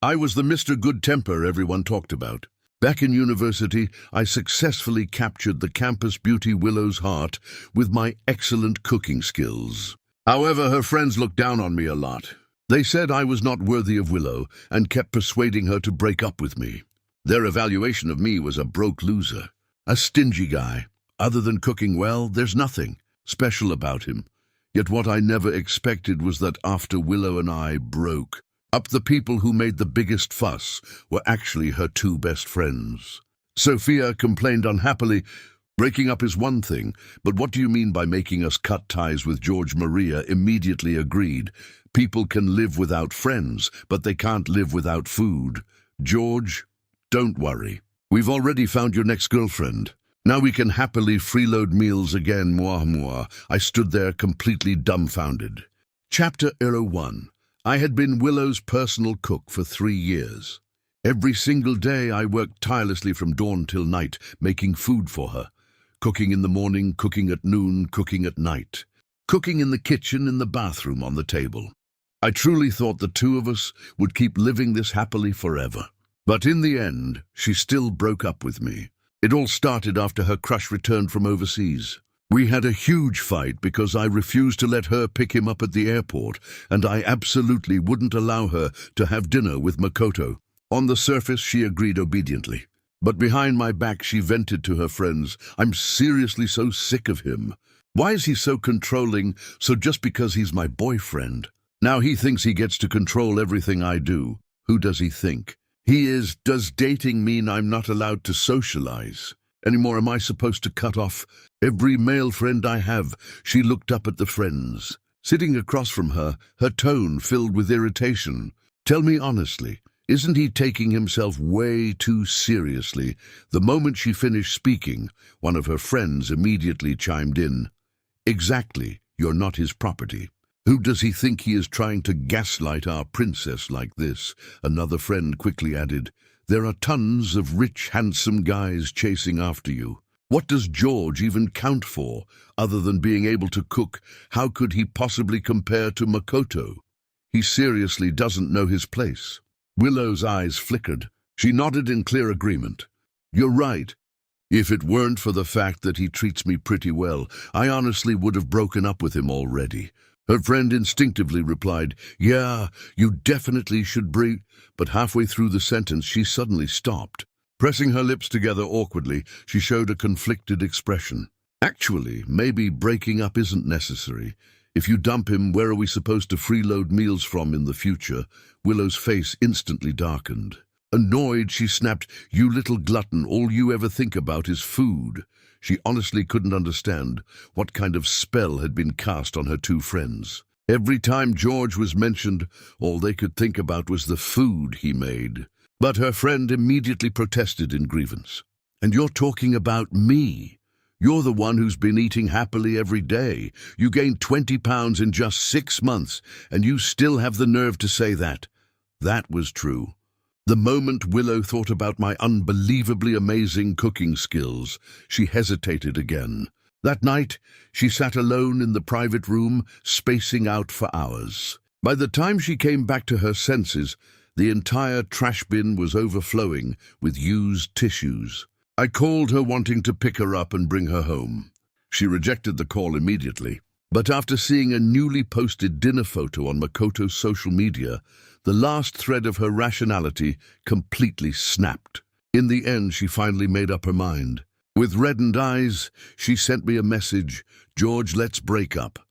I was the Mr. Good Temper everyone talked about. Back in university, I successfully captured the campus beauty Willow's heart with my excellent cooking skills. However, her friends looked down on me a lot. They said I was not worthy of Willow and kept persuading her to break up with me. Their evaluation of me was a broke loser, a stingy guy. Other than cooking well, there's nothing special about him. Yet what I never expected was that after Willow and I broke up, the people who made the biggest fuss were actually her two best friends. Sophia complained unhappily, "Breaking up is one thing, but what do you mean by making us cut ties with George?" Maria immediately agreed. "People can live without friends, but they can't live without food. George, don't worry. We've already found your next girlfriend. Now we can happily freeload meals again, moi moi." I stood there completely dumbfounded. Chapter 01. I had been Willow's personal cook for 3 years. Every single day I worked tirelessly from dawn till night, making food for her. Cooking in the morning, cooking at noon, cooking at night. Cooking in the kitchen, in the bathroom, on the table. I truly thought the two of us would keep living this happily forever. But in the end, she still broke up with me. It all started after her crush returned from overseas. We had a huge fight because I refused to let her pick him up at the airport, and I absolutely wouldn't allow her to have dinner with Makoto. On the surface, she agreed obediently. But behind my back, she vented to her friends, "I'm seriously so sick of him. Why is he so controlling? So just because he's my boyfriend. Now he thinks he gets to control everything I do. Who does he think he is? Does dating mean I'm not allowed to socialize anymore? Am I supposed to cut off every male friend I have?" She looked up at the friends sitting across from her, her tone filled with irritation. "Tell me honestly, isn't he taking himself way too seriously?" The moment she finished speaking, one of her friends immediately chimed in. "Exactly, you're not his property. Who does he think he is, trying to gaslight our princess like this?" Another friend quickly added, "There are tons of rich, handsome guys chasing after you. What does George even count for, other than being able to cook? How could he possibly compare to Makoto? He seriously doesn't know his place." Willow's eyes flickered. She nodded in clear agreement. "You're right. If it weren't for the fact that he treats me pretty well, I honestly would have broken up with him already." Her friend instinctively replied, "Yeah, you definitely should break," but halfway through the sentence she suddenly stopped. Pressing her lips together awkwardly, she showed a conflicted expression. "Actually, maybe breaking up isn't necessary. If you dump him, where are we supposed to freeload meals from in the future?" Willow's face instantly darkened. Annoyed, she snapped, "You little glutton, all you ever think about is food." She honestly couldn't understand what kind of spell had been cast on her two friends. Every time George was mentioned, all they could think about was the food he made. But her friend immediately protested in grievance. "And you're talking about me? You're the one who's been eating happily every day. You gained 20 pounds in just 6 months, and you still have the nerve to say that." That was true. The moment Willow thought about my unbelievably amazing cooking skills, she hesitated again. That night, she sat alone in the private room, spacing out for hours. By the time she came back to her senses, the entire trash bin was overflowing with used tissues. I called her, wanting to pick her up and bring her home. She rejected the call immediately. But after seeing a newly posted dinner photo on Makoto's social media, the last thread of her rationality completely snapped. In the end, she finally made up her mind. With reddened eyes, she sent me a message, "George, let's break up."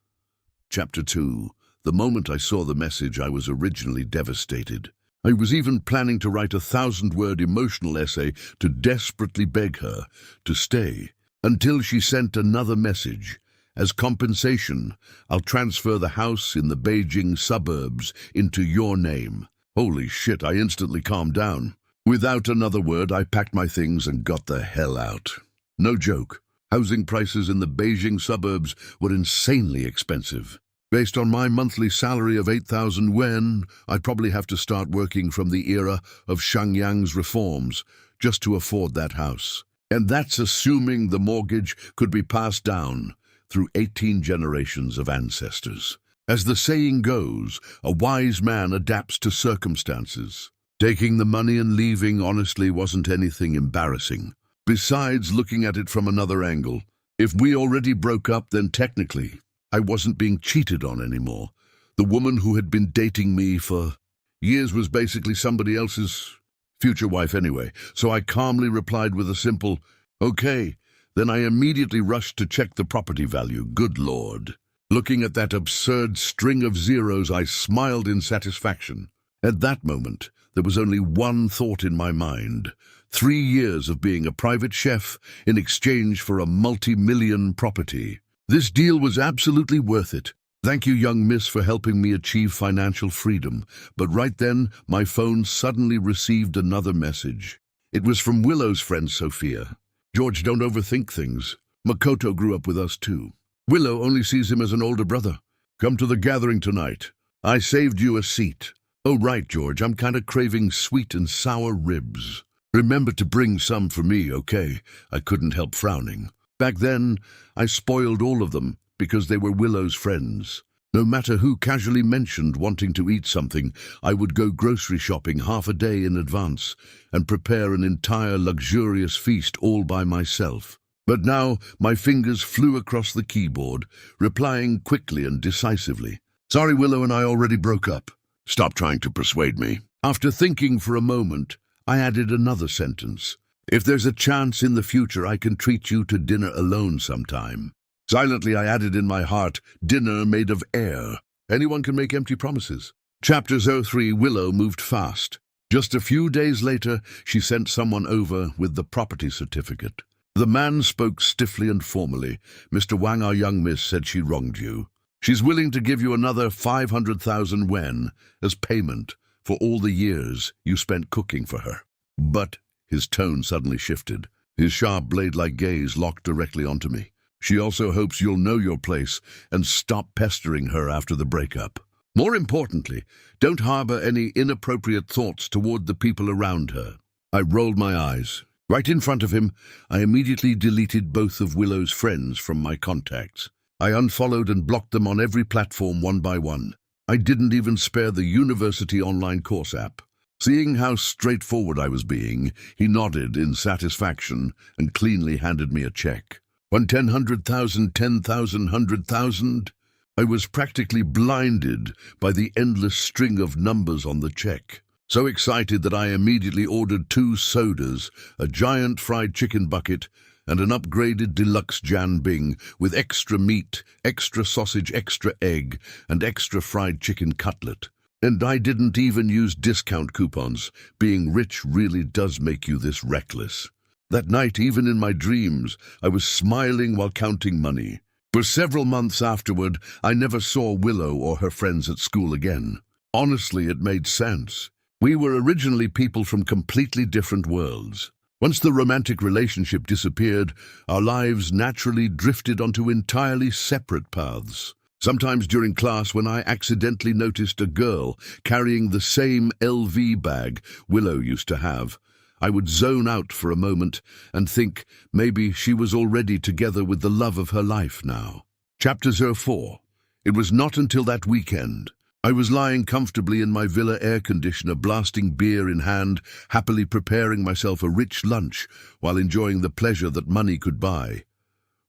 Chapter 2. The moment I saw the message, I was originally devastated. I was even planning to write a 1,000-word emotional essay to desperately beg her to stay, until she sent another message. "As compensation, I'll transfer the house in the Beijing suburbs into your name." Holy shit, I instantly calmed down. Without another word, I packed my things and got the hell out. No joke, housing prices in the Beijing suburbs were insanely expensive. Based on my monthly salary of 8,000 yuan, I'd probably have to start working from the era of Shangyang's reforms just to afford that house. And that's assuming the mortgage could be passed down through 18 generations of ancestors. As the saying goes, a wise man adapts to circumstances. Taking the money and leaving honestly wasn't anything embarrassing. Besides, looking at it from another angle, if we already broke up, then technically, I wasn't being cheated on anymore. The woman who had been dating me for years was basically somebody else's future wife anyway, so I calmly replied with a simple, "Okay." Then I immediately rushed to check the property value. Good Lord. Looking at that absurd string of zeros, I smiled in satisfaction. At that moment, there was only one thought in my mind: 3 years of being a private chef in exchange for a multi-million property. This deal was absolutely worth it. Thank you, young miss, for helping me achieve financial freedom. But right then, my phone suddenly received another message. It was from Willow's friend, Sophia. "George, don't overthink things. Makoto grew up with us too. Willow only sees him as an older brother. Come to the gathering tonight. I saved you a seat. Oh, right, George, I'm kind of craving sweet and sour ribs. Remember to bring some for me, okay?" I couldn't help frowning. Back then, I spoiled all of them because they were Willow's friends. No matter who casually mentioned wanting to eat something, I would go grocery shopping half a day in advance and prepare an entire luxurious feast all by myself. But now my fingers flew across the keyboard, replying quickly and decisively. "Sorry, Willow and I already broke up." "Stop trying to persuade me." After thinking for a moment, I added another sentence. "If there's a chance in the future, I can treat you to dinner alone sometime." Silently, I added in my heart, "Dinner made of air. Anyone can make empty promises." Chapter 03. Willow moved fast. Just a few days later, she sent someone over with the property certificate. The man spoke stiffly and formally. "Mr. Wang, our young miss said she wronged you. She's willing to give you another 500,000 yen as payment for all the years you spent cooking for her." But his tone suddenly shifted. His sharp blade-like gaze locked directly onto me. "She also hopes you'll know your place and stop pestering her after the breakup. More importantly, don't harbor any inappropriate thoughts toward the people around her." I rolled my eyes. Right in front of him, I immediately deleted both of Willow's friends from my contacts. I unfollowed and blocked them on every platform one by one. I didn't even spare the university online course app. Seeing how straightforward I was being, he nodded in satisfaction and cleanly handed me a check. 100,000, 10,000, 100,000. I was practically blinded by the endless string of numbers on the check. So excited that I immediately ordered 2 sodas, a giant fried chicken bucket, and an upgraded deluxe janbing with extra meat, extra sausage, extra egg, and extra fried chicken cutlet. And I didn't even use discount coupons. Being rich really does make you this reckless. That night, even in my dreams, I was smiling while counting money. For several months afterward, I never saw Willow or her friends at school again. Honestly, it made sense. We were originally people from completely different worlds. Once the romantic relationship disappeared, our lives naturally drifted onto entirely separate paths. Sometimes during class, when I accidentally noticed a girl carrying the same LV bag Willow used to have, I would zone out for a moment and think maybe she was already together with the love of her life now. Chapter 04. It was not until that weekend. I was lying comfortably in my villa air conditioner, blasting beer in hand, happily preparing myself a rich lunch while enjoying the pleasure that money could buy,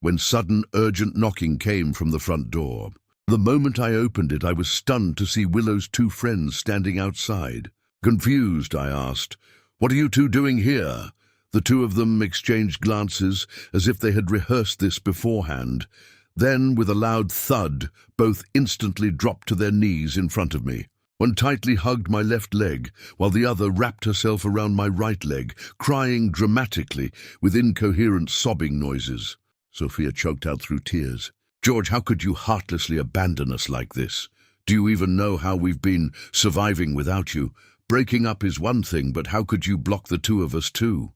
when sudden urgent knocking came from the front door. The moment I opened it, I was stunned to see Willow's 2 friends standing outside. Confused, I asked, "What are you 2 doing here?" The 2 of them exchanged glances as if they had rehearsed this beforehand. Then, with a loud thud, both instantly dropped to their knees in front of me. One tightly hugged my left leg, while the other wrapped herself around my right leg, crying dramatically with incoherent sobbing noises. Sophia choked out through tears. "George, how could you heartlessly abandon us like this? Do you even know how we've been surviving without you? Breaking up is one thing, but how could you block the 2 of us too?"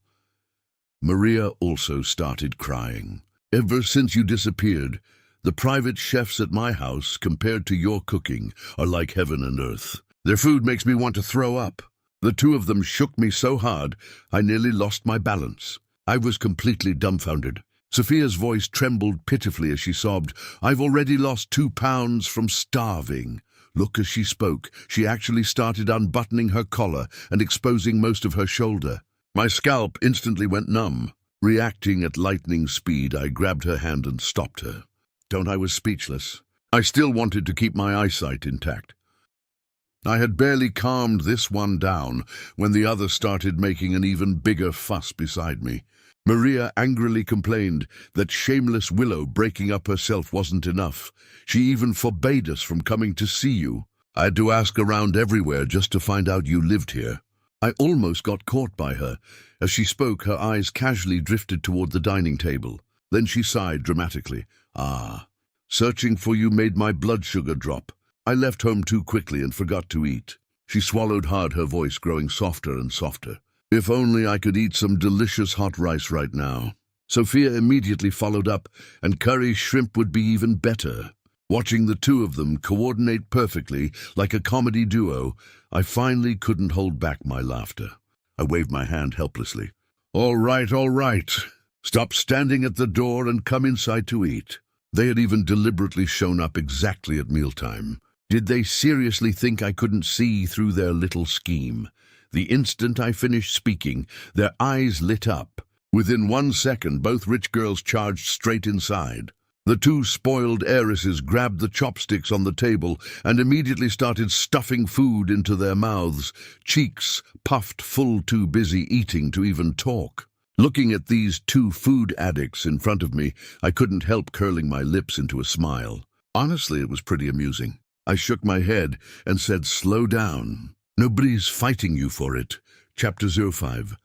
Maria also started crying. "Ever since you disappeared, the private chefs at my house, compared to your cooking, are like heaven and earth. Their food makes me want to throw up. The 2 of them shook me so hard, I nearly lost my balance." I was completely dumbfounded. Sophia's voice trembled pitifully as she sobbed, "I've already lost 2 pounds from starving." Look, as she spoke, she actually started unbuttoning her collar and exposing most of her shoulder. My scalp instantly went numb. Reacting at lightning speed, I grabbed her hand and stopped her. I was speechless. I still wanted to keep my eyesight intact. I had barely calmed this one down when the other started making an even bigger fuss beside me. Maria angrily complained that shameless Willow breaking up herself wasn't enough. She even forbade us from coming to see you. I had to ask around everywhere just to find out you lived here. I almost got caught by her. As she spoke, her eyes casually drifted toward the dining table. Then she sighed dramatically. Searching for you made my blood sugar drop. I left home too quickly and forgot to eat. She swallowed hard, her voice growing softer and softer. If only I could eat some delicious hot rice right now. Sophia immediately followed up, and curry shrimp would be even better. Watching the two of them coordinate perfectly, like a comedy duo, I finally couldn't hold back my laughter. I waved my hand helplessly. All right. Stop standing at the door and come inside to eat. They had even deliberately shown up exactly at mealtime. Did they seriously think I couldn't see through their little scheme? The instant I finished speaking, their eyes lit up. Within 1 second, both rich girls charged straight inside. The two spoiled heiresses grabbed the chopsticks on the table and immediately started stuffing food into their mouths, cheeks puffed full, too busy eating to even talk. Looking at these two food addicts in front of me, I couldn't help curling my lips into a smile. Honestly, it was pretty amusing. I shook my head and said, "Slow down. Nobody's fighting you for it." Chapter 05.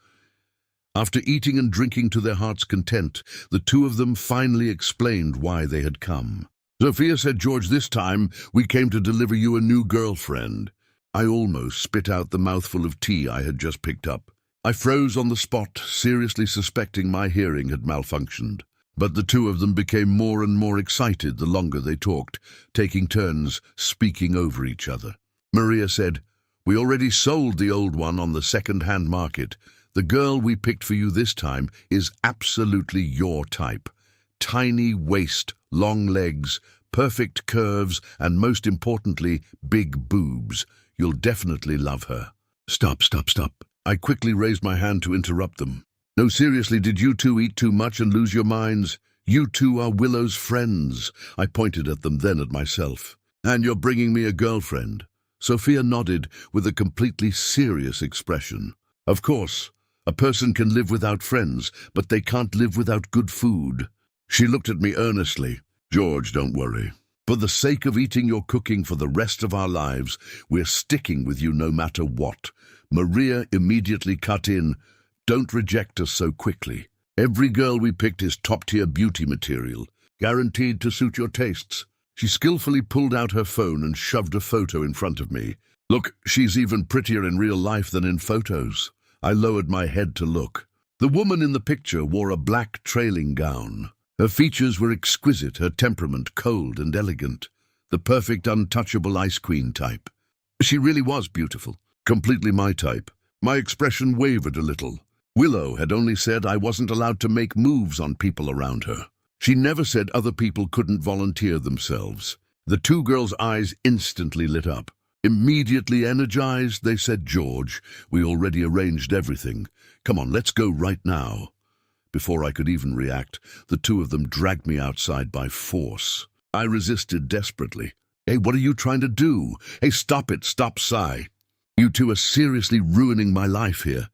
After eating and drinking to their heart's content, the two of them finally explained why they had come. Sophia said, "George, this time we came to deliver you a new girlfriend." I almost spit out the mouthful of tea I had just picked up. I froze on the spot, seriously suspecting my hearing had malfunctioned. But the two of them became more and more excited the longer they talked, taking turns speaking over each other. Maria said, "We already sold the old one on the second-hand market. The girl we picked for you this time is absolutely your type. Tiny waist, long legs, perfect curves, and most importantly, big boobs. You'll definitely love her." Stop. I quickly raised my hand to interrupt them. "No, seriously, did you two eat too much and lose your minds? You two are Willow's friends." I pointed at them, then at myself. "And you're bringing me a girlfriend?" Sophia nodded with a completely serious expression. "Of course, a person can live without friends, but they can't live without good food." She looked at me earnestly. "George, don't worry. For the sake of eating your cooking for the rest of our lives, we're sticking with you no matter what." Maria immediately cut in. "Don't reject us so quickly. Every girl we picked is top-tier beauty material, guaranteed to suit your tastes." She skillfully pulled out her phone and shoved a photo in front of me. "Look, she's even prettier in real life than in photos." I lowered my head to look. The woman in the picture wore a black trailing gown. Her features were exquisite, her temperament cold and elegant. The perfect untouchable ice queen type. She really was beautiful. Completely my type. My expression wavered a little. Willow had only said I wasn't allowed to make moves on people around her. She never said other people couldn't volunteer themselves. The two girls' eyes instantly lit up. Immediately energized, they said, "George, we already arranged everything. Come on, let's go right now." Before I could even react, the two of them dragged me outside by force. I resisted desperately. "Hey, what are you trying to do? Hey, stop it, stop, Sai. You two are seriously ruining my life here."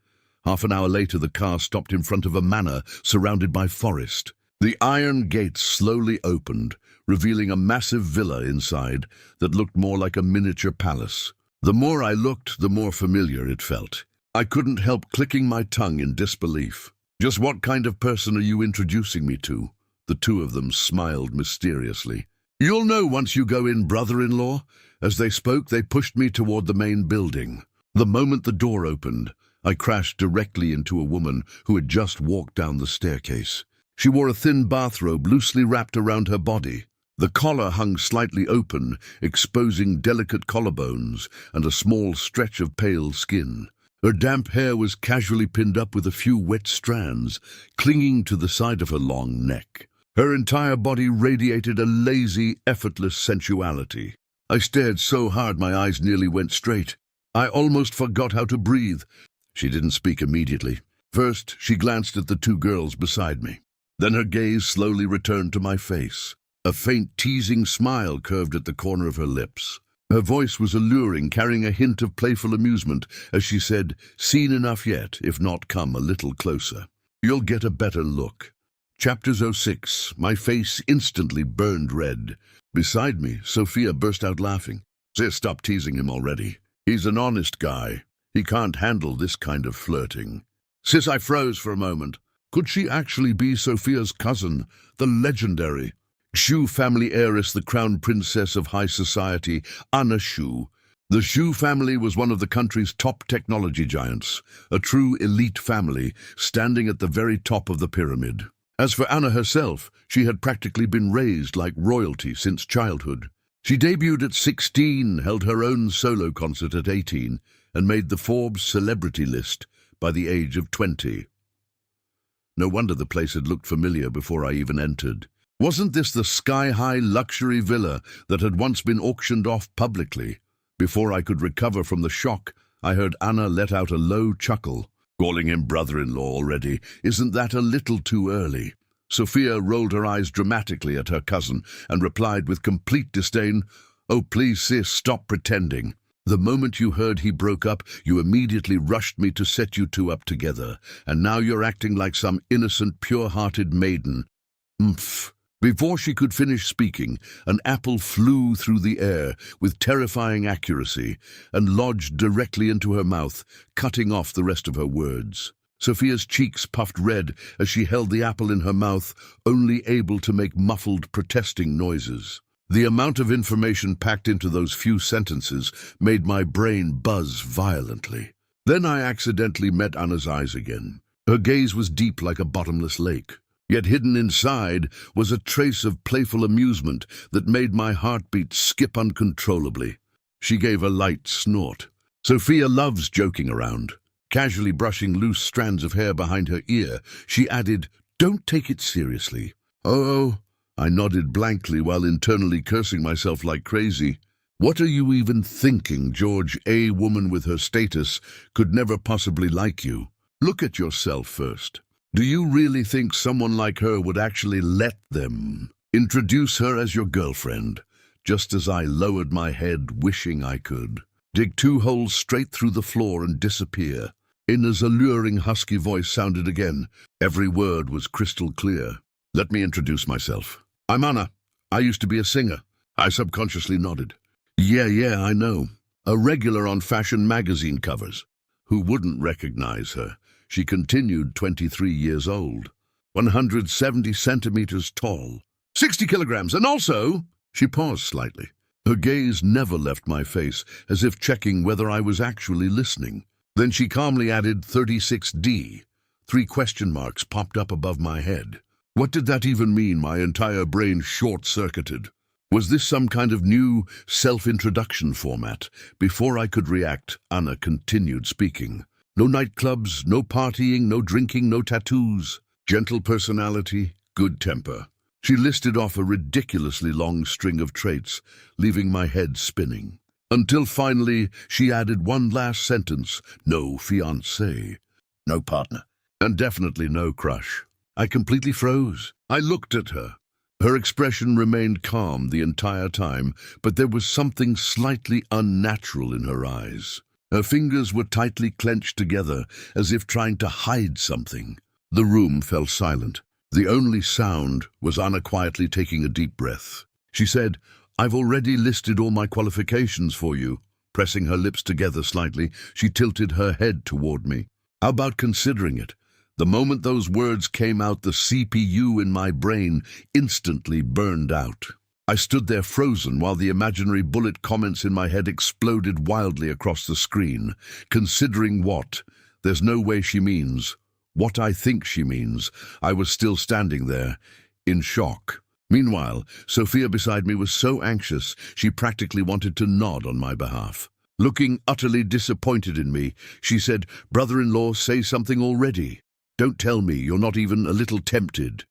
Half an hour later, the car stopped in front of a manor surrounded by forest. The iron gates slowly opened, revealing a massive villa inside that looked more like a miniature palace. The more I looked, the more familiar it felt. I couldn't help clicking my tongue in disbelief. "Just what kind of person are you introducing me to?" The two of them smiled mysteriously. "You'll know once you go in, brother-in-law." As they spoke, they pushed me toward the main building. The moment the door opened, I crashed directly into a woman who had just walked down the staircase. She wore a thin bathrobe loosely wrapped around her body. The collar hung slightly open, exposing delicate collarbones and a small stretch of pale skin. Her damp hair was casually pinned up with a few wet strands, clinging to the side of her long neck. Her entire body radiated a lazy, effortless sensuality. I stared so hard my eyes nearly went straight. I almost forgot how to breathe. She didn't speak immediately. First, she glanced at the two girls beside me. Then her gaze slowly returned to my face. A faint, teasing smile curved at the corner of her lips. Her voice was alluring, carrying a hint of playful amusement, as she said, "Seen enough yet, if not, come a little closer. You'll get a better look." Chapter 06. My face instantly burned red. Beside me, Sophia burst out laughing. "Sis, stop teasing him already. He's an honest guy. He can't handle this kind of flirting." Sis, I froze for a moment. Could she actually be Sophia's cousin, the legendary Shu family heiress, the crown princess of high society, Anna Shu? The Shu family was one of the country's top technology giants, a true elite family, standing at the very top of the pyramid. As for Anna herself, she had practically been raised like royalty since childhood. She debuted at 16, held her own solo concert at 18, and made the Forbes celebrity list by the age of 20. No wonder the place had looked familiar before I even entered. Wasn't this the sky-high luxury villa that had once been auctioned off publicly? Before I could recover from the shock, I heard Anna let out a low chuckle. "Calling him brother-in-law already, isn't that a little too early?" Sophia rolled her eyes dramatically at her cousin and replied with complete disdain, "Oh, please, sis, stop pretending. The moment you heard he broke up, you immediately rushed me to set you two up together, and now you're acting like some innocent, pure-hearted maiden." Umph. Before she could finish speaking, an apple flew through the air with terrifying accuracy and lodged directly into her mouth, cutting off the rest of her words. Sophia's cheeks puffed red as she held the apple in her mouth, only able to make muffled, protesting noises. The amount of information packed into those few sentences made my brain buzz violently. Then I accidentally met Anna's eyes again. Her gaze was deep like a bottomless lake. Yet hidden inside was a trace of playful amusement that made my heartbeat skip uncontrollably. She gave a light snort. Sophia loves joking around. Casually brushing loose strands of hair behind her ear, she added, "Don't take it seriously." "Oh," I nodded blankly while internally cursing myself like crazy. What are you even thinking, George? A woman with her status could never possibly like you. Look at yourself first. Do you really think someone like her would actually let them introduce her as your girlfriend, just as I lowered my head, wishing I could dig 2 holes straight through the floor and disappear? Ina's alluring husky voice sounded again. Every word was crystal clear. "Let me introduce myself. I'm Anna. I used to be a singer." I subconsciously nodded. Yeah, I know. A regular on fashion magazine covers. Who wouldn't recognize her? She continued, 23 years old, 170 centimeters tall, 60 kilograms, and also... She paused slightly. Her gaze never left my face, as if checking whether I was actually listening. Then she calmly added 36D. 3 question marks popped up above my head. What did that even mean? My entire brain short-circuited. Was this some kind of new self-introduction format? Before I could react, Anna continued speaking. No nightclubs, no partying, no drinking, no tattoos. Gentle personality, good temper. She listed off a ridiculously long string of traits, leaving my head spinning. Until finally, she added one last sentence. No fiancé, no partner, and definitely no crush. I completely froze. I looked at her. Her expression remained calm the entire time, but there was something slightly unnatural in her eyes. Her fingers were tightly clenched together, as if trying to hide something. The room fell silent. The only sound was Anna quietly taking a deep breath. She said, "I've already listed all my qualifications for you." Pressing her lips together slightly, she tilted her head toward me. "How about considering it?" The moment those words came out, the CPU in my brain instantly burned out. I stood there frozen while the imaginary bullet comments in my head exploded wildly across the screen. Considering what? There's no way she means. What I think she means. I was still standing there, in shock. Meanwhile, Sophia beside me was so anxious she practically wanted to nod on my behalf. Looking utterly disappointed in me, she said, "Brother-in-law, say something already. Don't tell me you're not even a little tempted."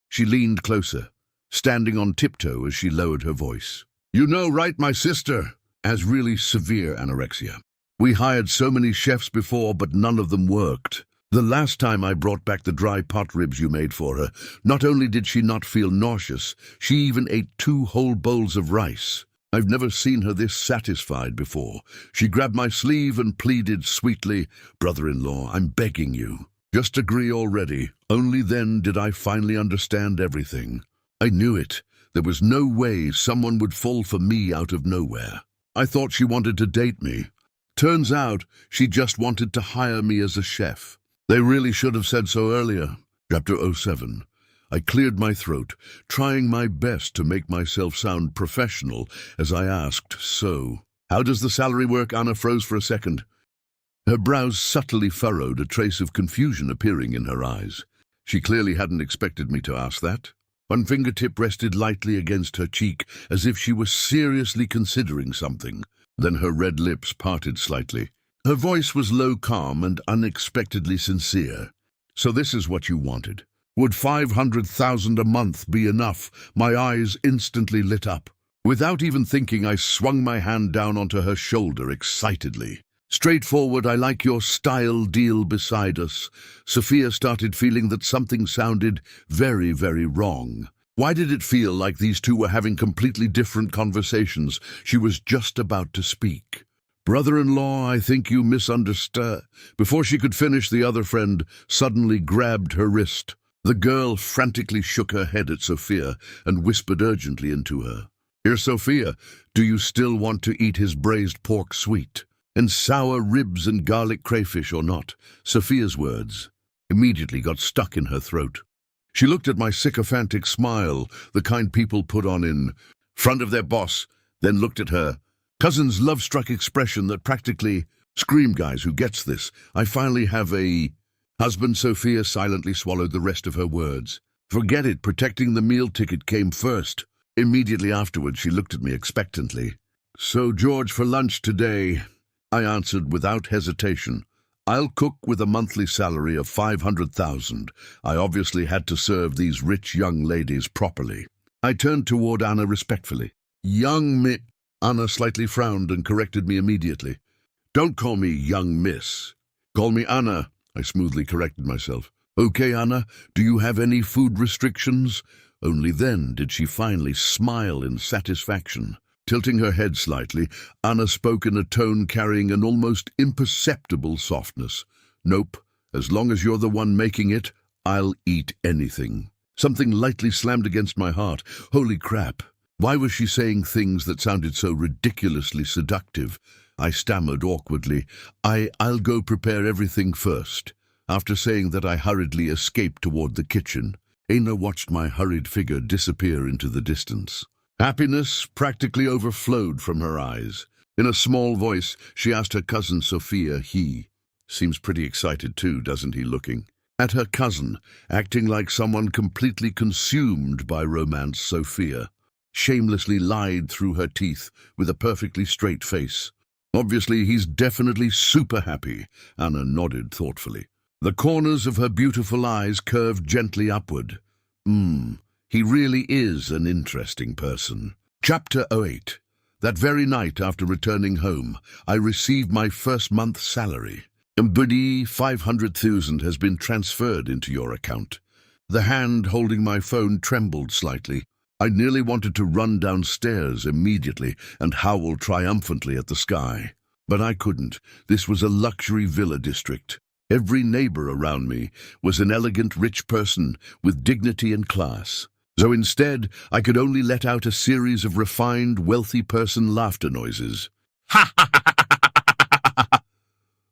She leaned closer, standing on tiptoe as she lowered her voice. You know, right, my sister has really severe anorexia. We hired so many chefs before, but none of them worked. The last time I brought back the dry pot ribs you made for her, not only did she not feel nauseous, she even ate 2 whole bowls of rice. I've never seen her this satisfied before. She grabbed my sleeve and pleaded sweetly, "Brother-in-law, I'm begging you. Just agree already." Only then did I finally understand everything. I knew it. There was no way someone would fall for me out of nowhere. I thought she wanted to date me. Turns out she just wanted to hire me as a chef. They really should have said so earlier. Chapter 07. I cleared my throat, trying my best to make myself sound professional as I asked, "So, how does the salary work?" Anna froze for a second. Her brows subtly furrowed, a trace of confusion appearing in her eyes. She clearly hadn't expected me to ask that. One fingertip rested lightly against her cheek, as if she was seriously considering something. Then her red lips parted slightly. Her voice was low, calm, and unexpectedly sincere. "So this is what you wanted. Would 500,000 a month be enough?" My eyes instantly lit up. Without even thinking, I swung my hand down onto her shoulder excitedly. "Straightforward, I like your style deal beside us." Sophia started feeling that something sounded very, very wrong. Why did it feel like these two were having completely different conversations? She was just about to speak. "Brother-in-law, I think you misunderstood." Before she could finish, the other friend suddenly grabbed her wrist. The girl frantically shook her head at Sophia and whispered urgently into her. "Here, Sophia, do you still want to eat his braised pork sweet? And sour ribs and garlic crayfish or not?" Sophia's words immediately got stuck in her throat. She looked at my sycophantic smile, the kind people put on in front of their boss, then looked at her cousin's love-struck expression that practically screamed, "Guys, who gets this? I finally have a husband." Sophia silently swallowed the rest of her words. "Forget it, protecting the meal ticket came first." Immediately afterwards, she looked at me expectantly. "So, George, for lunch today," I answered without hesitation. "I'll cook with a monthly salary of 500,000. I obviously had to serve these rich young ladies properly." I turned toward Anna respectfully. "Young mi—" Anna slightly frowned and corrected me immediately. "Don't call me young miss. Call me Anna," I smoothly corrected myself. "Okay, Anna, do you have any food restrictions?" Only then did she finally smile in satisfaction. Tilting her head slightly, Anna spoke in a tone carrying an almost imperceptible softness. "Nope, as long as you're the one making it, I'll eat anything." Something lightly slammed against my heart. Holy crap! Why was she saying things that sounded so ridiculously seductive? I stammered awkwardly, I'll go prepare everything first." After saying that, I hurriedly escaped toward the kitchen. Anna watched my hurried figure disappear into the distance. Happiness practically overflowed from her eyes. In a small voice, she asked her cousin Sophia. "He seems pretty excited too, doesn't he?" Looking at her cousin, acting like someone completely consumed by romance, Sophia shamelessly lied through her teeth with a perfectly straight face. "Obviously, he's definitely super happy," Anna nodded thoughtfully. The corners of her beautiful eyes curved gently upward. He really is an interesting person." Chapter 08. That very night after returning home, I received my first month's salary. "Buddy, 500,000 has been transferred into your account." The hand holding my phone trembled slightly. I nearly wanted to run downstairs immediately and howl triumphantly at the sky. But I couldn't. This was a luxury villa district. Every neighbor around me was an elegant, rich person with dignity and class. So instead, I could only let out a series of refined, wealthy person laughter noises. Ha ha ha ha ha!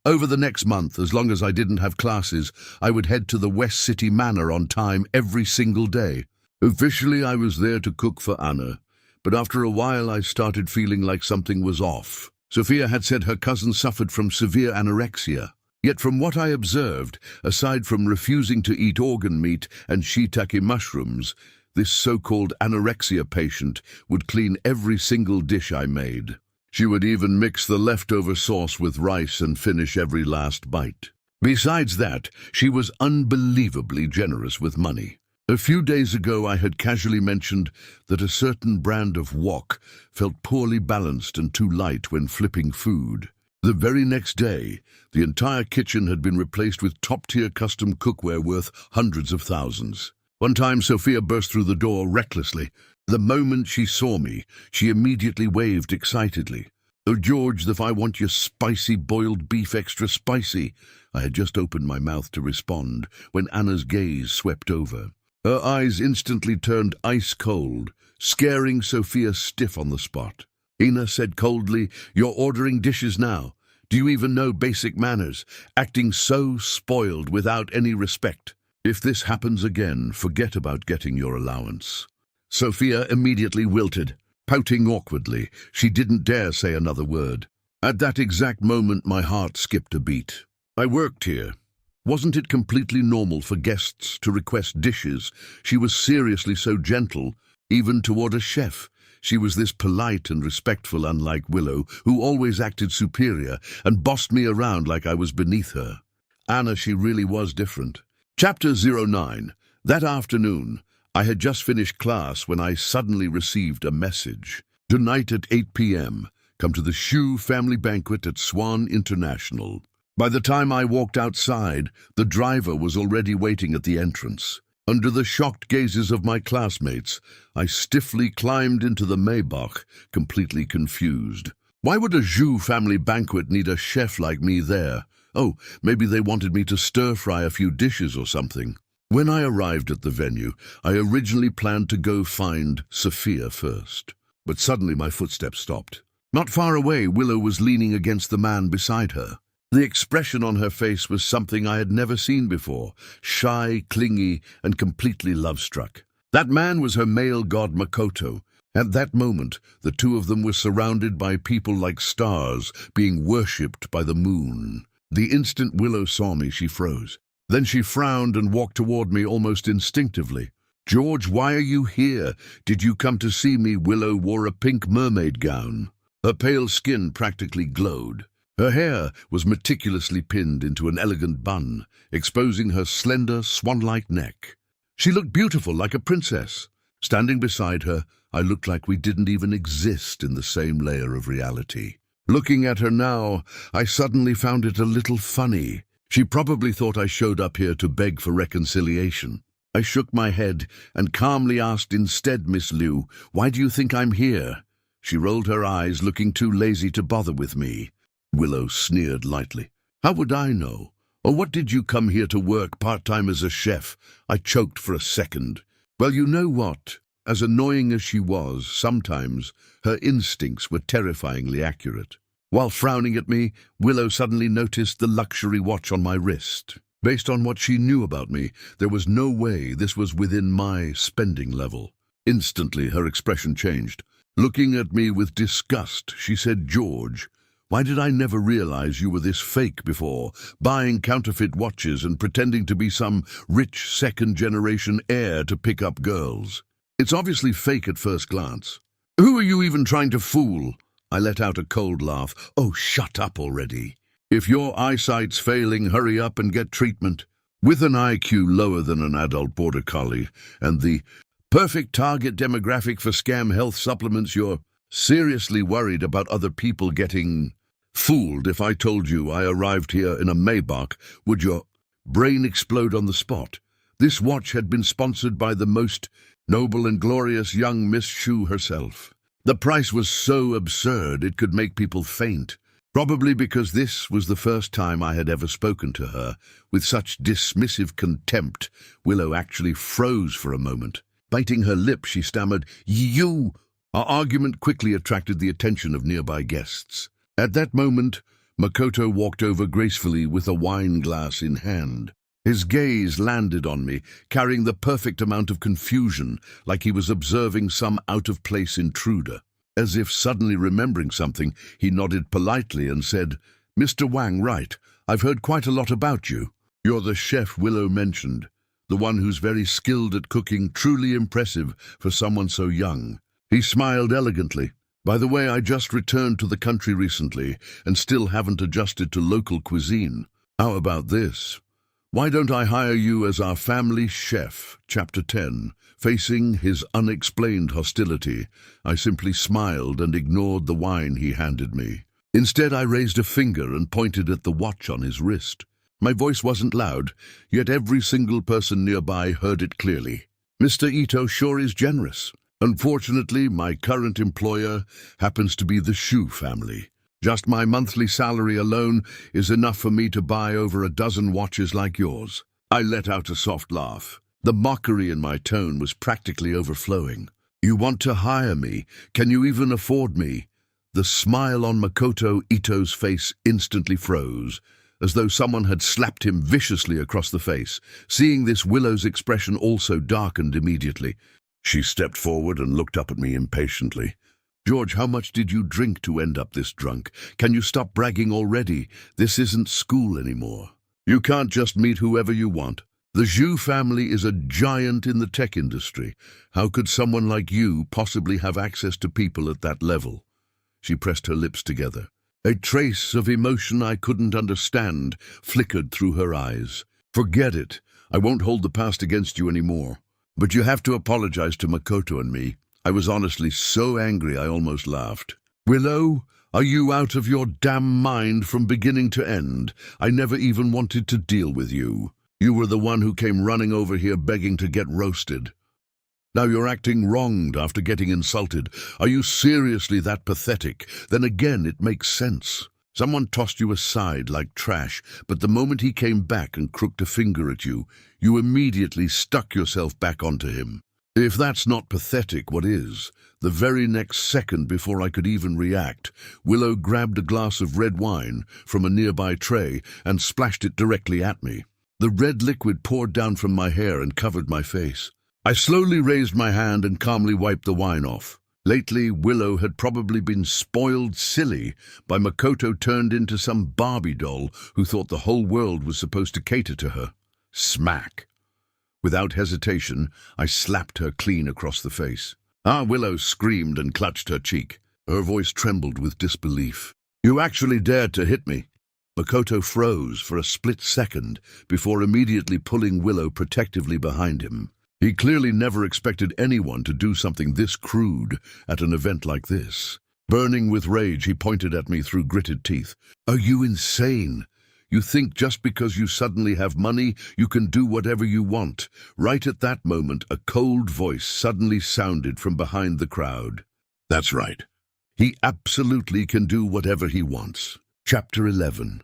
Over the next month, as long as I didn't have classes, I would head to the West City Manor on time every single day. Officially, I was there to cook for Anna, but after a while I started feeling like something was off. Sophia had said her cousin suffered from severe anorexia. Yet from what I observed, aside from refusing to eat organ meat and shiitake mushrooms, this so-called anorexia patient would clean every single dish I made. She would even mix the leftover sauce with rice and finish every last bite. Besides that, she was unbelievably generous with money. A few days ago I had casually mentioned that a certain brand of wok felt poorly balanced and too light when flipping food. The very next day, the entire kitchen had been replaced with top-tier custom cookware worth hundreds of thousands. One time Sophia burst through the door recklessly. The moment she saw me, she immediately waved excitedly. "Oh, George, if I want your spicy boiled beef extra spicy." I had just opened my mouth to respond when Anna's gaze swept over. Her eyes instantly turned ice cold, scaring Sophia stiff on the spot. Ina said coldly, "You're ordering dishes now. Do you even know basic manners? Acting so spoiled without any respect. If this happens again, forget about getting your allowance." Sophia immediately wilted. Pouting awkwardly, she didn't dare say another word. At that exact moment, my heart skipped a beat. I worked here. Wasn't it completely normal for guests to request dishes? She was seriously so gentle, even toward a chef. She was this polite and respectful, unlike Willow, who always acted superior and bossed me around like I was beneath her. Anna, she really was different. Chapter 09. That afternoon, I had just finished class when I suddenly received a message. "Tonight at 8 p.m., come to the Shu family banquet at Swan International." By the time I walked outside, the driver was already waiting at the entrance. Under the shocked gazes of my classmates, I stiffly climbed into the Maybach, completely confused. Why would a Zhu family banquet need a chef like me there? Oh, maybe they wanted me to stir-fry a few dishes or something. When I arrived at the venue, I originally planned to go find Sophia first. But suddenly my footsteps stopped. Not far away, Willow was leaning against the man beside her. The expression on her face was something I had never seen before, shy, clingy, and completely love-struck. That man was her male god Makoto. At that moment, the two of them were surrounded by people like stars, being worshipped by the moon. The instant Willow saw me, she froze. Then she frowned and walked toward me almost instinctively. "George, why are you here? Did you come to see me?" Willow wore a pink mermaid gown. Her pale skin practically glowed. Her hair was meticulously pinned into an elegant bun, exposing her slender, swan-like neck. She looked beautiful, like a princess. Standing beside her, I looked like we didn't even exist in the same layer of reality. Looking at her now, I suddenly found it a little funny. She probably thought I showed up here to beg for reconciliation. I shook my head and calmly asked instead, "Miss Liu, why do you think I'm here?" She rolled her eyes, looking too lazy to bother with me. Willow sneered lightly. "How would I know? Or what did you come here to work part-time as a chef?" I choked for a second. Well, you know what? As annoying as she was, sometimes her instincts were terrifyingly accurate. While frowning at me, Willow suddenly noticed the luxury watch on my wrist. Based on what she knew about me, there was no way this was within my spending level. Instantly, her expression changed. Looking at me with disgust, she said, "George, why did I never realize you were this fake before, buying counterfeit watches and pretending to be some rich second-generation heir to pick up girls? It's obviously fake at first glance. Who are you even trying to fool?" I let out a cold laugh. "Oh, shut up already. If your eyesight's failing, hurry up and get treatment." With an IQ lower than an adult border collie and the perfect target demographic for scam health supplements, you're seriously worried about other people getting fooled. If I told you I arrived here in a Maybach, would your brain explode on the spot? This watch had been sponsored by the most noble and glorious young Miss Shu herself. The price was so absurd it could make people faint. Probably because this was the first time I had ever spoken to her. With such dismissive contempt, Willow actually froze for a moment. Biting her lip, she stammered, "You!" Our argument quickly attracted the attention of nearby guests. At that moment, Makoto walked over gracefully with a wine glass in hand. His gaze landed on me, carrying the perfect amount of confusion, like he was observing some out-of-place intruder. As if suddenly remembering something, he nodded politely and said, "Mr. Wang, right. I've heard quite a lot about you. You're the chef Willow mentioned, the one who's very skilled at cooking, truly impressive for someone so young." He smiled elegantly. "By the way, I just returned to the country recently and still haven't adjusted to local cuisine. How about this? Why don't I hire you as our family chef? Chapter 10. Facing his unexplained hostility, I simply smiled and ignored the wine he handed me. Instead, I raised a finger and pointed at the watch on his wrist. My voice wasn't loud, yet every single person nearby heard it clearly. Mr. Ito sure is generous. Unfortunately, my current employer happens to be the Shu family. Just my monthly salary alone is enough for me to buy over a dozen watches like yours. I let out a soft laugh. The mockery in my tone was practically overflowing. You want to hire me? Can you even afford me? The smile on Makoto Ito's face instantly froze, as though someone had slapped him viciously across the face. Seeing this, Willow's expression also darkened immediately. She stepped forward and looked up at me impatiently. George, how much did you drink to end up this drunk? Can you stop bragging already? This isn't school anymore. You can't just meet whoever you want. The Zhu family is a giant in the tech industry. How could someone like you possibly have access to people at that level? She pressed her lips together. A trace of emotion I couldn't understand flickered through her eyes. Forget it. I won't hold the past against you anymore. But you have to apologize to Makoto and me. I was honestly so angry I almost laughed. Willow, are you out of your damn mind from beginning to end? I never even wanted to deal with you. You were the one who came running over here begging to get roasted. Now you're acting wronged after getting insulted. Are you seriously that pathetic? Then again, it makes sense. Someone tossed you aside like trash, but the moment he came back and crooked a finger at you, you immediately stuck yourself back onto him. If that's not pathetic, what is? The very next second before I could even react, Willow grabbed a glass of red wine from a nearby tray and splashed it directly at me. The red liquid poured down from my hair and covered my face. I slowly raised my hand and calmly wiped the wine off. Lately, Willow had probably been spoiled silly by Makoto turned into some Barbie doll who thought the whole world was supposed to cater to her. Smack! Without hesitation, I slapped her clean across the face. Willow screamed and clutched her cheek. Her voice trembled with disbelief. You actually dared to hit me? Makoto froze for a split second before immediately pulling Willow protectively behind him. He clearly never expected anyone to do something this crude at an event like this. Burning with rage, he pointed at me through gritted teeth. Are you insane? You think just because you suddenly have money, you can do whatever you want. Right at that moment, a cold voice suddenly sounded from behind the crowd. That's right. He absolutely can do whatever he wants. Chapter 11.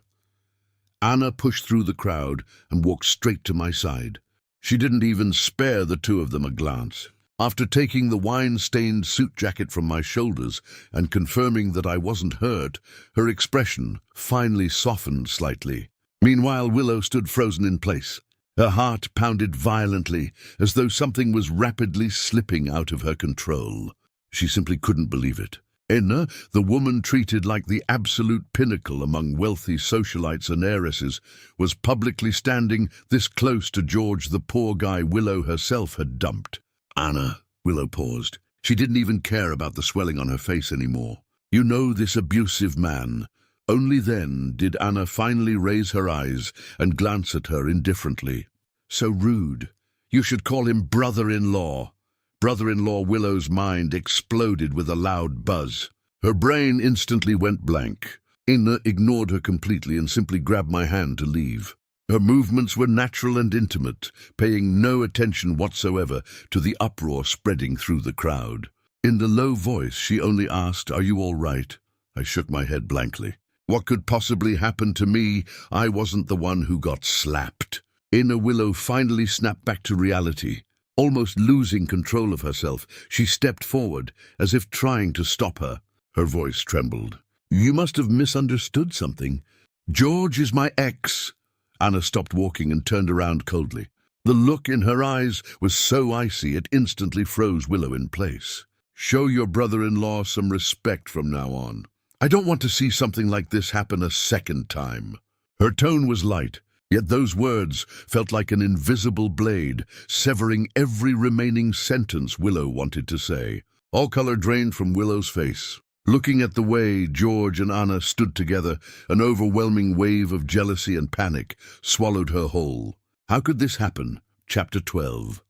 Anna pushed through the crowd and walked straight to my side. She didn't even spare the two of them a glance. After taking the wine-stained suit jacket from my shoulders and confirming that I wasn't hurt, her expression finally softened slightly. Meanwhile, Willow stood frozen in place. Her heart pounded violently, as though something was rapidly slipping out of her control. She simply couldn't believe it. Enna, the woman treated like the absolute pinnacle among wealthy socialites and heiresses, was publicly standing this close to George, the poor guy Willow herself had dumped. Anna, Willow paused. She didn't even care about the swelling on her face anymore. You know this abusive man. Only then did Anna finally raise her eyes and glance at her indifferently. So rude. You should call him brother-in-law. Brother-in-law Willow's mind exploded with a loud buzz. Her brain instantly went blank. Enna ignored her completely and simply grabbed my hand to leave. Her movements were natural and intimate, paying no attention whatsoever to the uproar spreading through the crowd. In the low voice, she only asked, "Are you all right?" I shook my head blankly. What could possibly happen to me? I wasn't the one who got slapped. Enna Willow finally snapped back to reality. Almost losing control of herself, she stepped forward, as if trying to stop her. Her voice trembled. You must have misunderstood something. George is my ex. Anna stopped walking and turned around coldly. The look in her eyes was so icy it instantly froze Willow in place. Show your brother-in-law some respect from now on. I don't want to see something like this happen a second time. Her tone was light, yet those words felt like an invisible blade, severing every remaining sentence Willow wanted to say. All color drained from Willow's face. Looking at the way George and Anna stood together, an overwhelming wave of jealousy and panic swallowed her whole. How could this happen? Chapter 12.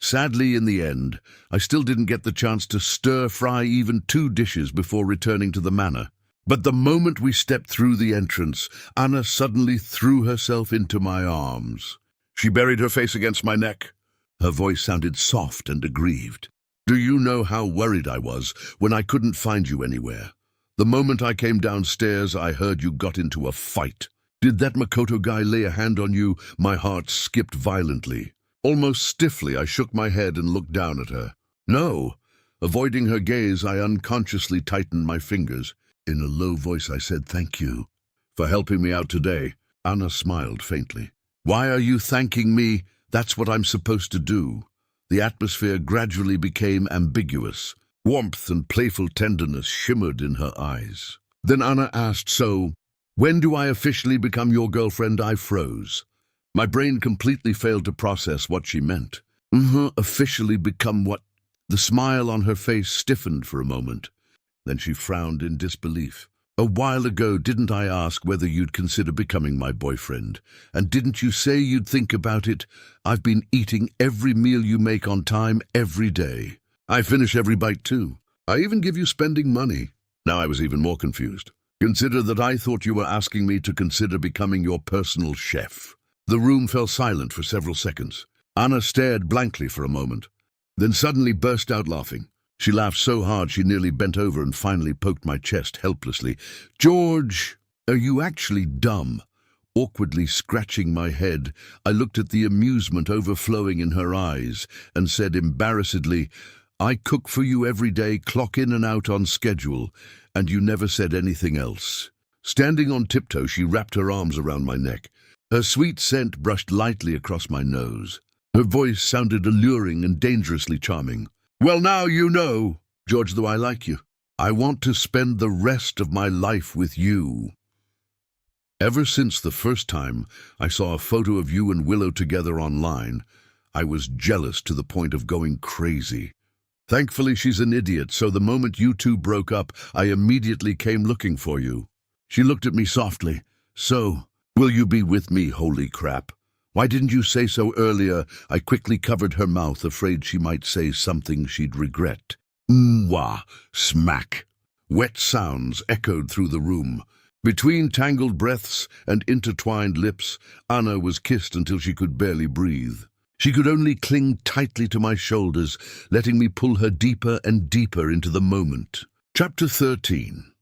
Sadly, in the end, I still didn't get the chance to stir-fry even 2 dishes before returning to the manor. But the moment we stepped through the entrance, Anna suddenly threw herself into my arms. She buried her face against my neck. Her voice sounded soft and aggrieved. Do you know how worried I was when I couldn't find you anywhere? The moment I came downstairs, I heard you got into a fight. Did that Makoto guy lay a hand on you? My heart skipped violently. Almost stiffly, I shook my head and looked down at her. No. Avoiding her gaze, I unconsciously tightened my fingers. In a low voice, I said, "Thank you for helping me out today." Anna smiled faintly. "Why are you thanking me? That's what I'm supposed to do." The atmosphere gradually became ambiguous. Warmth and playful tenderness shimmered in her eyes. Then Anna asked, "So, when do I officially become your girlfriend?" I froze. My brain completely failed to process what she meant. Officially become what? The smile on her face stiffened for a moment. Then she frowned in disbelief. "A while ago, didn't I ask whether you'd consider becoming my boyfriend? And didn't you say you'd think about it? I've been eating every meal you make on time every day. I finish every bite too. I even give you spending money." Now I was even more confused. "Consider that I thought you were asking me to consider becoming your personal chef." The room fell silent for several seconds. Anna stared blankly for a moment, then suddenly burst out laughing. She laughed so hard she nearly bent over and finally poked my chest helplessly. "George, are you actually dumb?" Awkwardly scratching my head, I looked at the amusement overflowing in her eyes and said embarrassedly, "I cook for you every day, clock in and out on schedule, and you never said anything else." Standing on tiptoe, she wrapped her arms around my neck. Her sweet scent brushed lightly across my nose. Her voice sounded alluring and dangerously charming. "Well, now you know, George, though I like you. I want to spend the rest of my life with you." Ever since the first time I saw a photo of you and Willow together online, I was jealous to the point of going crazy. Thankfully, she's an idiot, so the moment you two broke up, I immediately came looking for you. She looked at me softly. "So, will you be with me, holy crap? Why didn't you say so earlier?" I quickly covered her mouth, afraid she might say something she'd regret. Mwah! Smack! Wet sounds echoed through the room. Between tangled breaths and intertwined lips, Anna was kissed until she could barely breathe. She could only cling tightly to my shoulders, letting me pull her deeper and deeper into the moment. Chapter 13.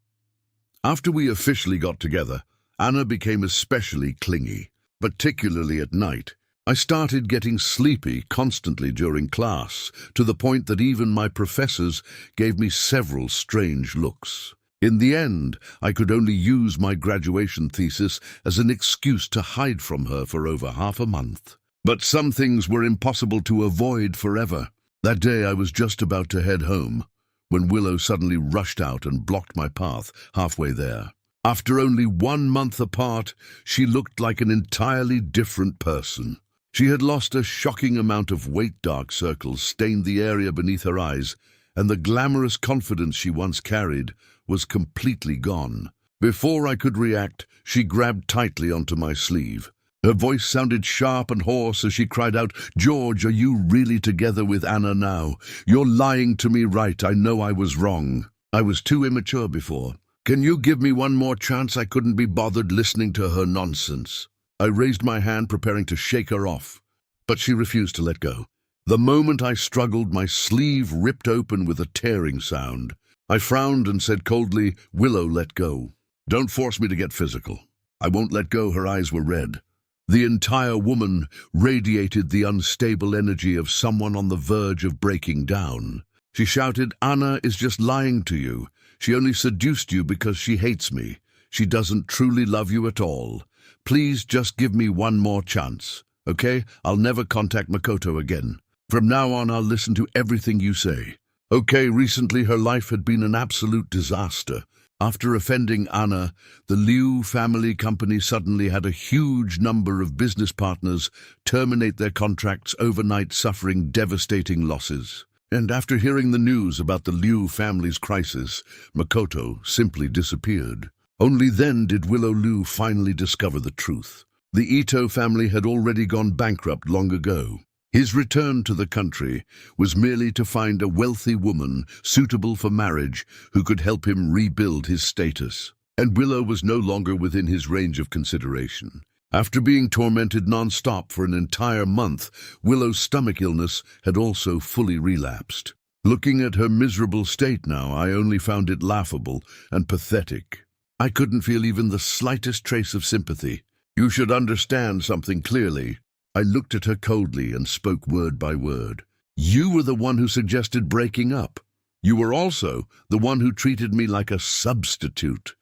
After we officially got together, Anna became especially clingy. Particularly at night. I started getting sleepy constantly during class, to the point that even my professors gave me several strange looks. In the end, I could only use my graduation thesis as an excuse to hide from her for over half a month. But some things were impossible to avoid forever. That day I was just about to head home, when Willow suddenly rushed out and blocked my path halfway there. After only 1 month apart, she looked like an entirely different person. She had lost a shocking amount of weight. Dark circles stained the area beneath her eyes, and the glamorous confidence she once carried was completely gone. Before I could react, she grabbed tightly onto my sleeve. Her voice sounded sharp and hoarse as she cried out, "George, are you really together with Anna now? You're lying to me, right? I know I was wrong. I was too immature before. Can you give me one more chance? I couldn't be bothered listening to her nonsense." I raised my hand, preparing to shake her off, but she refused to let go. The moment I struggled, my sleeve ripped open with a tearing sound. I frowned and said coldly, "Willow, let go. Don't force me to get physical." I won't let go. Her eyes were red. The entire woman radiated the unstable energy of someone on the verge of breaking down. She shouted, "Anna is just lying to you. She only seduced you because she hates me. She doesn't truly love you at all. Please just give me one more chance, okay? I'll never contact Makoto again. From now on, I'll listen to everything you say." Okay, recently her life had been an absolute disaster. After offending Anna, the Liu family company suddenly had a huge number of business partners terminate their contracts overnight, suffering devastating losses. And after hearing the news about the Liu family's crisis, Makoto simply disappeared. Only then did Willow Liu finally discover the truth. The Ito family had already gone bankrupt long ago. His return to the country was merely to find a wealthy woman suitable for marriage who could help him rebuild his status. And Willow was no longer within his range of consideration. After being tormented non-stop for an entire month, Willow's stomach illness had also fully relapsed. Looking at her miserable state now, I only found it laughable and pathetic. I couldn't feel even the slightest trace of sympathy. "You should understand something clearly." I looked at her coldly and spoke word by word. "You were the one who suggested breaking up. You were also the one who treated me like a substitute.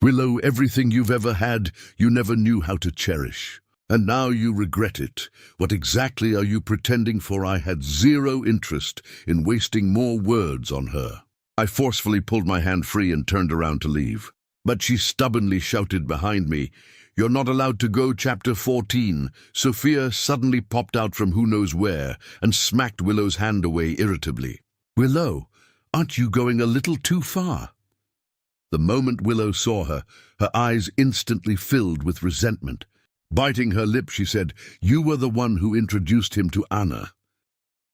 Willow, everything you've ever had, you never knew how to cherish. And now you regret it. What exactly are you pretending for? I had zero interest in wasting more words on her." I forcefully pulled my hand free and turned around to leave. But she stubbornly shouted behind me, "You're not allowed to go." Chapter 14. Sophia suddenly popped out from who knows where and smacked Willow's hand away irritably. "Willow, aren't you going a little too far?" The moment Willow saw her, her eyes instantly filled with resentment. Biting her lip, she said, "You were the one who introduced him to Anna.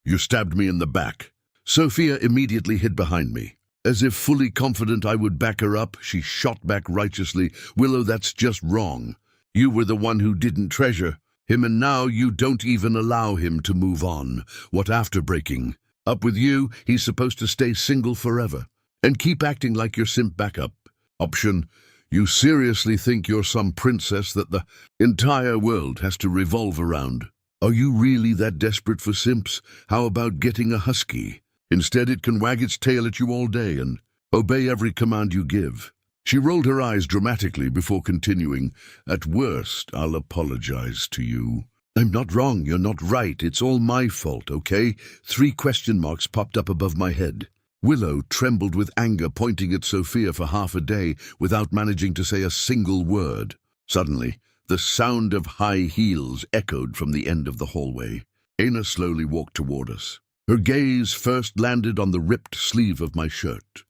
You stabbed me in the back." Sophia immediately hid behind me. As if fully confident I would back her up, she shot back righteously, "Willow, that's just wrong. You were the one who didn't treasure him, and now you don't even allow him to move on. What after breaking up with you, he's supposed to stay single forever and keep acting like your simp backup option. You seriously think you're some princess that the entire world has to revolve around? Are you really that desperate for simps? How about getting a husky? Instead, it can wag its tail at you all day and obey every command you give." She rolled her eyes dramatically before continuing, "At worst, I'll apologize to you." "I'm not wrong, you're not right, it's all my fault, okay?" 3 question marks popped up above my head. Willow trembled with anger, pointing at Sophia for half a day without managing to say a single word. Suddenly, the sound of high heels echoed from the end of the hallway. Aina slowly walked toward us. Her gaze first landed on the ripped sleeve of my shirt.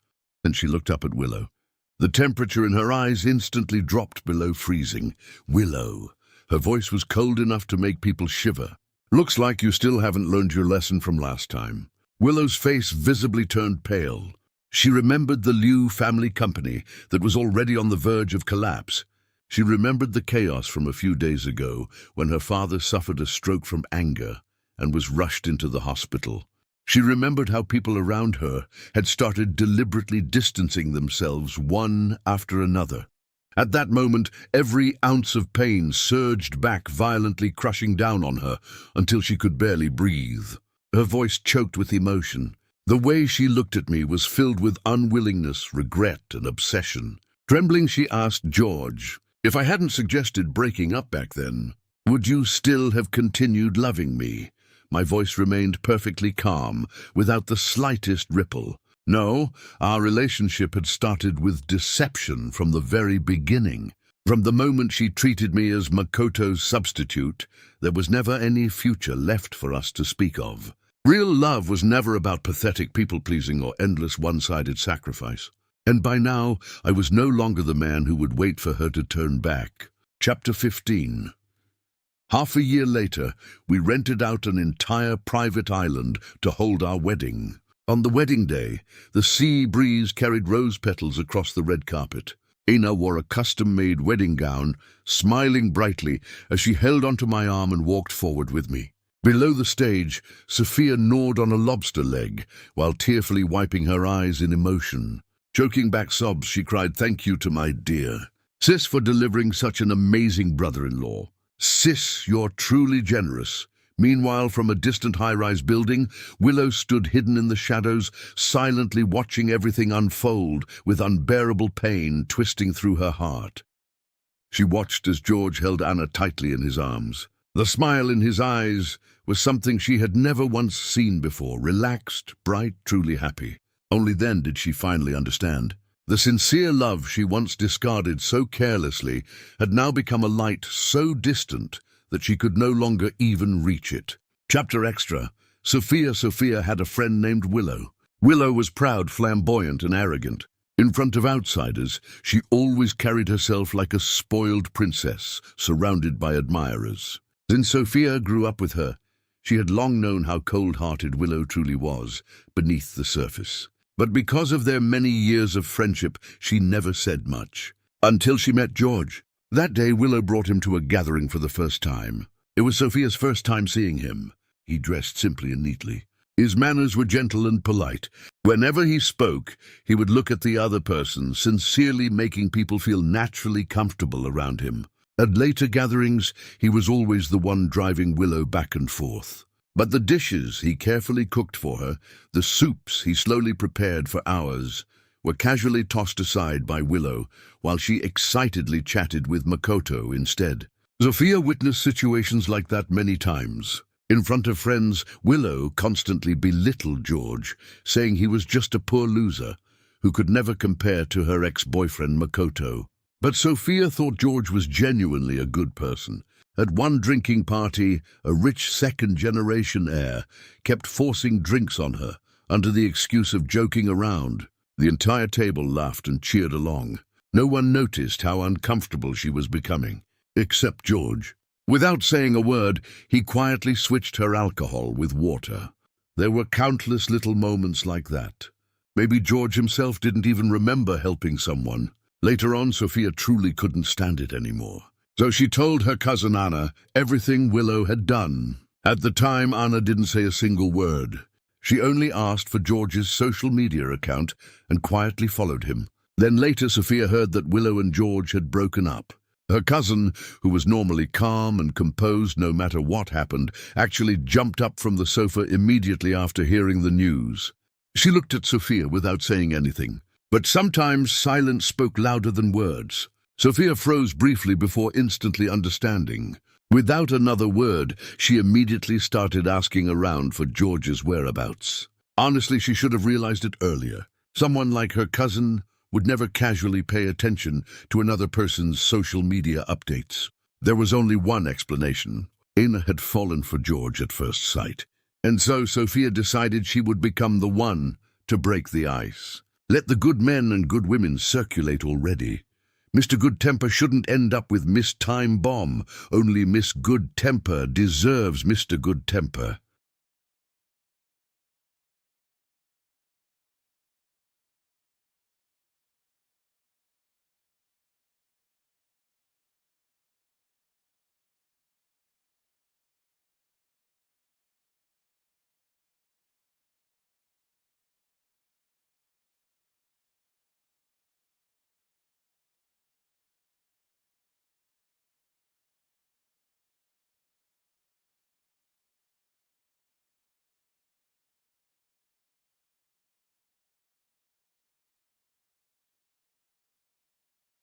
Then she looked up at Willow. The temperature in her eyes instantly dropped below freezing. "Willow." Her voice was cold enough to make people shiver. "Looks like you still haven't learned your lesson from last time." Willow's face visibly turned pale. She remembered the Liu family company that was already on the verge of collapse. She remembered the chaos from a few days ago when her father suffered a stroke from anger and was rushed into the hospital. She remembered how people around her had started deliberately distancing themselves one after another. At that moment, every ounce of pain surged back, violently crushing down on her until she could barely breathe. Her voice choked with emotion. The way she looked at me was filled with unwillingness, regret, and obsession. Trembling, she asked George, "If I hadn't suggested breaking up back then, would you still have continued loving me?" My voice remained perfectly calm, without the slightest ripple. "No, our relationship had started with deception from the very beginning. From the moment she treated me as Makoto's substitute, there was never any future left for us to speak of. Real love was never about pathetic people-pleasing or endless one-sided sacrifice. And by now, I was no longer the man who would wait for her to turn back." Chapter 15. Half a year later, we rented out an entire private island to hold our wedding. On the wedding day, the sea breeze carried rose petals across the red carpet. Aina wore a custom-made wedding gown, smiling brightly as she held onto my arm and walked forward with me. Below the stage, Sophia gnawed on a lobster leg while tearfully wiping her eyes in emotion. Choking back sobs, she cried, "Thank you to my dear sis for delivering such an amazing brother-in-law. Sis, you're truly generous." Meanwhile, from a distant high-rise building, Willow stood hidden in the shadows, silently watching everything unfold, with unbearable pain twisting through her heart. She watched as George held Anna tightly in his arms. The smile in his eyes was something she had never once seen before, relaxed, bright, truly happy. Only then did she finally understand. The sincere love she once discarded so carelessly had now become a light so distant that she could no longer even reach it. Chapter Extra. Sophia had a friend named Willow. Willow was proud, flamboyant, and arrogant. In front of outsiders, she always carried herself like a spoiled princess, surrounded by admirers. Since Sophia grew up with her, she had long known how cold-hearted Willow truly was, beneath the surface. But because of their many years of friendship, she never said much. Until she met George. That day, Willow brought him to a gathering for the first time. It was Sophia's first time seeing him. He dressed simply and neatly. His manners were gentle and polite. Whenever he spoke, he would look at the other person, sincerely making people feel naturally comfortable around him. At later gatherings, he was always the one driving Willow back and forth. But the dishes he carefully cooked for her, the soups he slowly prepared for hours, were casually tossed aside by Willow, while she excitedly chatted with Makoto instead. Sophia witnessed situations like that many times. In front of friends, Willow constantly belittled George, saying he was just a poor loser who could never compare to her ex-boyfriend Makoto. But Sophia thought George was genuinely a good person. At one drinking party, a rich second-generation heir kept forcing drinks on her under the excuse of joking around. The entire table laughed and cheered along. No one noticed how uncomfortable she was becoming, except George. Without saying a word, he quietly switched her alcohol with water. There were countless little moments like that. Maybe George himself didn't even remember helping someone. Later on, Sophia truly couldn't stand it anymore. So she told her cousin Anna everything Willow had done. At the time, Anna didn't say a single word. She only asked for George's social media account and quietly followed him. Then later, Sophia heard that Willow and George had broken up. Her cousin, who was normally calm and composed no matter what happened, actually jumped up from the sofa immediately after hearing the news. She looked at Sophia without saying anything. But sometimes silence spoke louder than words. Sophia froze briefly before instantly understanding. Without another word, she immediately started asking around for George's whereabouts. Honestly, she should have realized it earlier. Someone like her cousin would never casually pay attention to another person's social media updates. There was only one explanation. Anna had fallen for George at first sight. And so Sophia decided she would become the one to break the ice. Let the good men and good women circulate already. Mr. Good Temper shouldn't end up with Miss Time Bomb. Only Miss Good Temper deserves Mr. Good Temper.